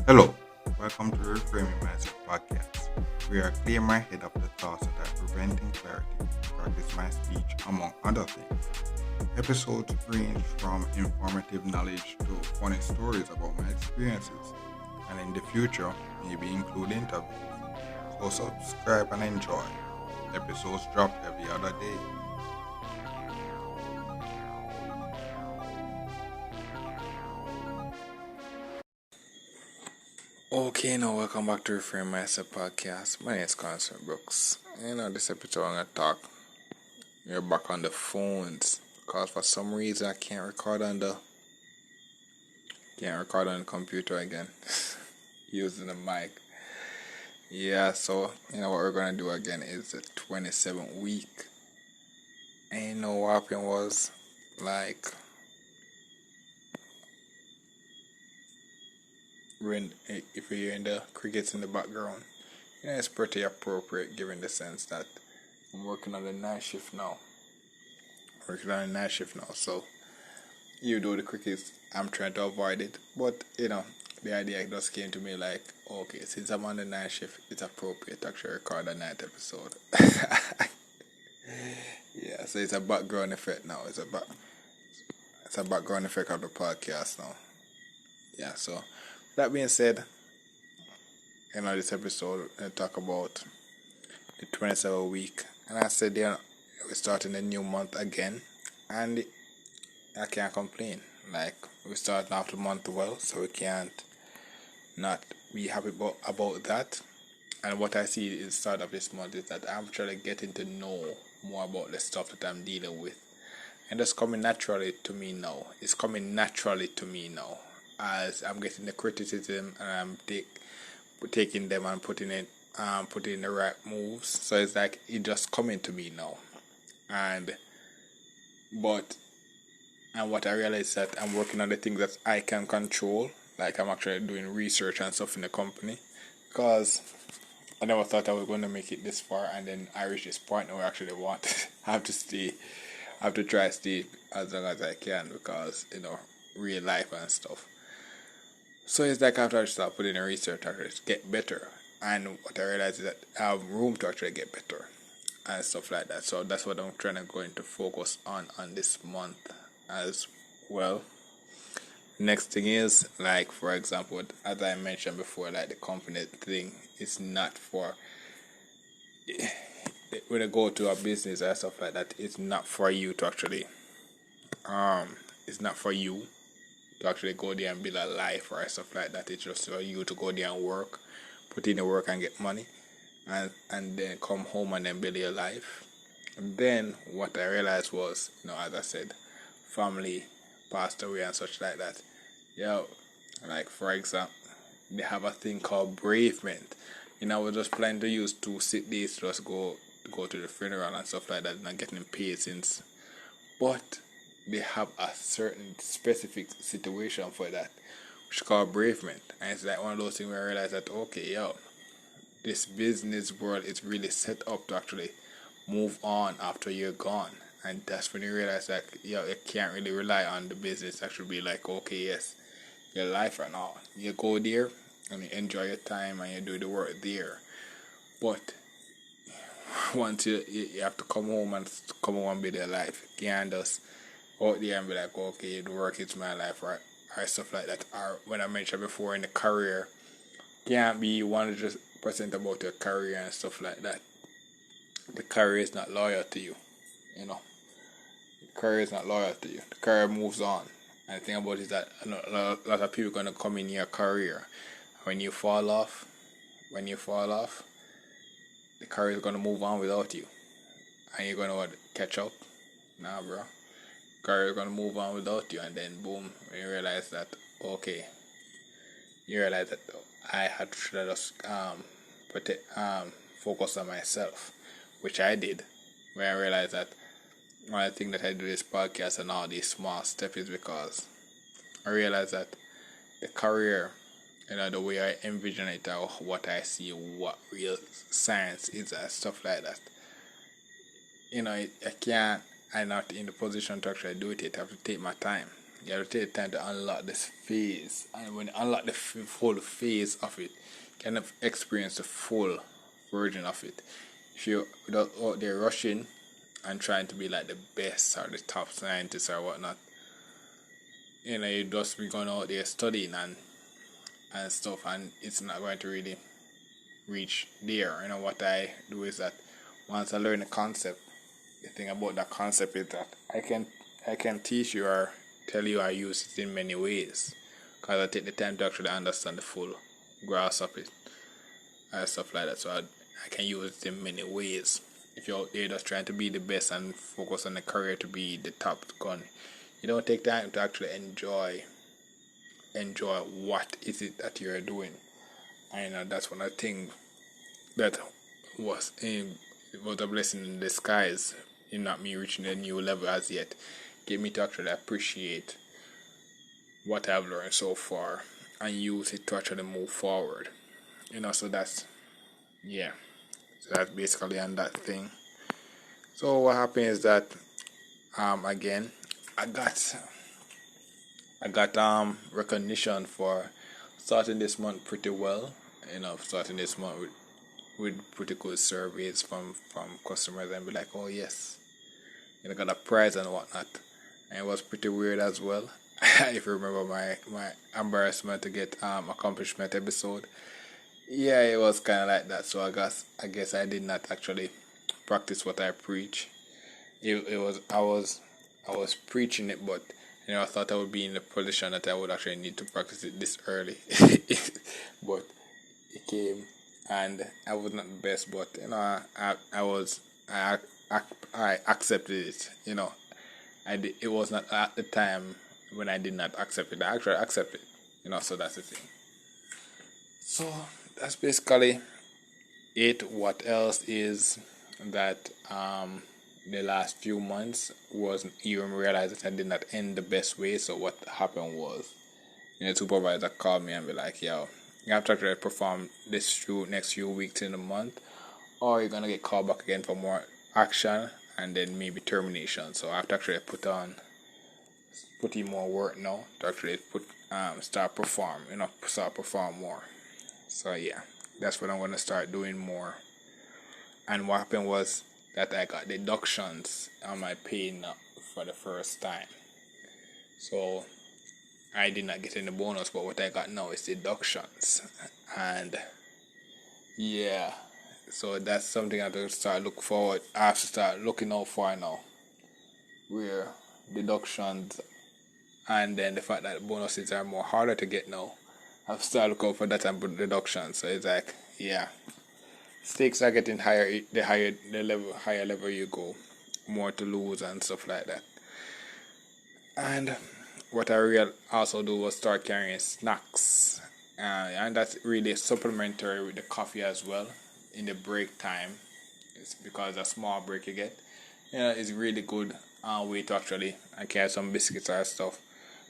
Hello, welcome to the Reframing Mindset podcast. We are clear my head of the thoughts that are preventing clarity to practice my speech, among other things. Episodes range from informative knowledge to funny stories about my experiences, and in the future, maybe include interviews. So subscribe and enjoy. Episodes drop every other day. Okay, now welcome back to Reframe Mindset podcast. My name is Constance Brooks. This episode I'm gonna talk. We're back on the phones because for some reason I can't record on the computer again using the mic. Yeah, so what we're gonna do again is the 27th week. And what happened was like if you're hearing the crickets in the background, it's pretty appropriate given the sense that I'm working on the night shift now. So you do the crickets, I'm trying to avoid it. But the idea just came to me like, okay, since I'm on the night shift, it's appropriate to actually record a night episode. Yeah, so it's a background effect now. It's a background effect of the podcast now. Yeah, so that being said, this episode I talk about the 27th week, and I said we're starting a new month again, and I can't complain. Like, we're starting off the month well, so we can't not be happy about that. And what I see is the start of this month is that I'm trying to getting to know more about the stuff that I'm dealing with, and it's coming naturally to me now. As I'm getting the criticism, and I'm taking them and putting in the right moves. So it's like it just coming to me now. And what I realize is that I'm working on the things that I can control. Like, I'm actually doing research and stuff in the company, because I never thought I was going to make it this far, and then I reached this point where I actually want I have to try to stay as long as I can, because real life and stuff. So it's like after I start putting in research, I just get better. And what I realize is that I have room to actually get better and stuff like that. So that's what I'm trying to go into focus on this month as well. Next thing is, like, for example, as I mentioned before, like the company thing is not for when I go to a business and stuff like that. It's not for you to actually it's not for you to actually go there and build a life or stuff like that. It's just for you to go there and work, put in the work and get money, and then come home and then build your life. And then what I realized was, as I said, family passed away and such like that. Like, for example, they have a thing called Bravement. I was just planning to use 2 sick days to just go to the funeral and stuff like that, and not getting paid since. But they have a certain specific situation for that, which is called Bravement. And it's like one of those things where I realize that, okay, this business world is really set up to actually move on after you're gone. And that's when you realize that, you can't really rely on the business to actually be like, okay, yes, your life and all. You go there and you enjoy your time and you do the work there. But once you have to come home and build your life. You can't just out there and be like, okay, the work is my life, or stuff like that. Or when I mentioned before in the career, can't be 100% about your career and stuff like that. The career is not loyal to you. The career is not loyal to you. The career moves on. And the thing about it is that a lot of people are gonna come in your career. When you fall off, the career is gonna move on without you. And you're gonna catch up? Nah, bro. Career gonna move on without you, and then boom, you realize that I had to just focus on myself, which I did. When I realized that one of the things that I do this podcast and all these small steps is because I realized that the career, the way I envision it, or what I see, what real science is and stuff like that, I can't. I'm not in the position to actually do it yet. I have to take my time. You have to take time to unlock this phase, and when you unlock the full phase of it, kind of experience the full version of it. If you're without out there rushing and trying to be like the best or the top scientist or whatnot, you just be going out there studying and stuff, and it's not going to really reach there. What I do is that once I learn the concept, the thing about that concept is that I can teach you or tell you I use it in many ways because I take the time to actually understand the full grasp of it and stuff like that. So I can use it in many ways. If you're out there just trying to be the best and focus on the career to be the top gun, you don't take time to actually enjoy what is it that you're doing. And that's one of the things that was in was a blessing in disguise in not me reaching a new level as yet. Get me to actually appreciate what I've learned so far and use it to actually move forward. So that's yeah. So that's basically on that thing. So what happened is that again I got recognition for starting this month pretty well. Starting this month with pretty good surveys from customers and be like, oh yes, got a prize and whatnot. And it was pretty weird as well. If you remember my embarrassment to get accomplishment episode, yeah, it was kind of like that. So I guess I did not actually practice what I preach. It was I was preaching it, but I thought I would be in the position that I would actually need to practice it this early. But it came, and I was not the best, but I was I accepted it. It was not at the time when I did not accept it. I actually accepted. So that's the thing. So that's basically it. What else is that the last few months was even realized that I did not end the best way. So what happened was, the supervisor called me and be like, "Yo, you have to actually perform this few next few weeks in the month, or you're gonna get called back again for more action and then maybe termination." So I have to actually put in more work now to actually start perform more. So yeah, that's what I'm gonna start doing more. And what happened was that I got deductions on my pay now for the first time. So I did not get any bonus, but what I got now is deductions. And yeah, so that's something I have to start look forward. I have to start looking out for now. Where deductions and then the fact that bonuses are more harder to get now. I have to start looking out for that and deductions. So it's like, yeah, stakes are getting higher. Higher level you go, more to lose and stuff like that. And what I real also do was start carrying snacks, and that's really supplementary with the coffee as well in the break time. It's because a small break you get, it's really good way to actually carry some biscuits or stuff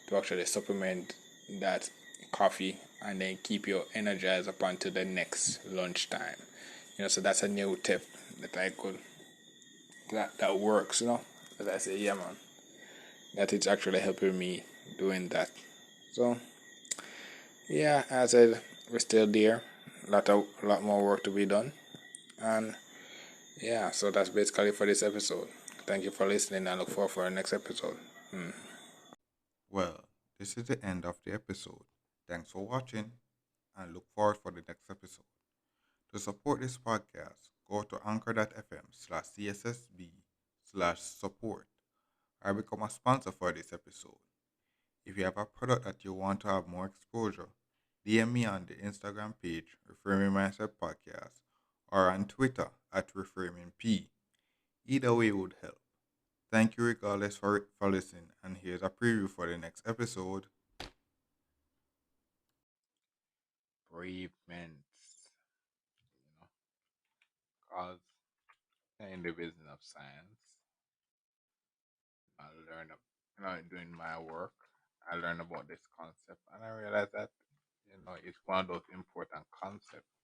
to actually supplement that coffee and then keep you energized up until the next lunchtime. So that's a new tip that I could that works. As I say, yeah, man, that it's actually helping me doing that. So yeah, as I said, we're still there. A lot more work to be done, and yeah, so that's basically for this episode. Thank you for listening. I look forward for the next episode. Well, this is the end of the episode. Thanks for watching and look forward for the next episode. To support this podcast, go to anchor.fm/cssb/support or become a sponsor for this episode. If you have a product that you want to have more exposure, DM me on the Instagram page, Reframing Mindset Podcast, or on Twitter at ReframingP. Either way would help. Thank you regardless for listening, and here's a preview for the next episode. Bravement, cause in the business of science, I learned, doing my work, I learned about this concept, and I realized that it's one of those important concepts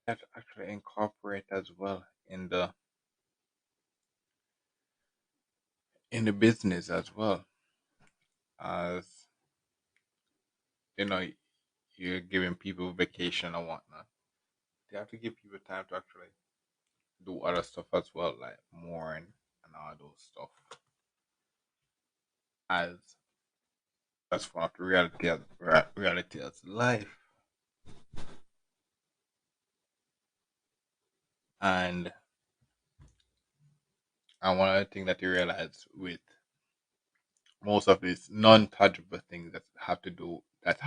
that actually incorporate as well in the in the business as well, as you know, you're giving people vacation and whatnot. They have to give people time to actually do other stuff as well, like mourn and all those stuff. As that's one of the reality of life. And one other thing that you realize with most of these non-tangible things that have to do that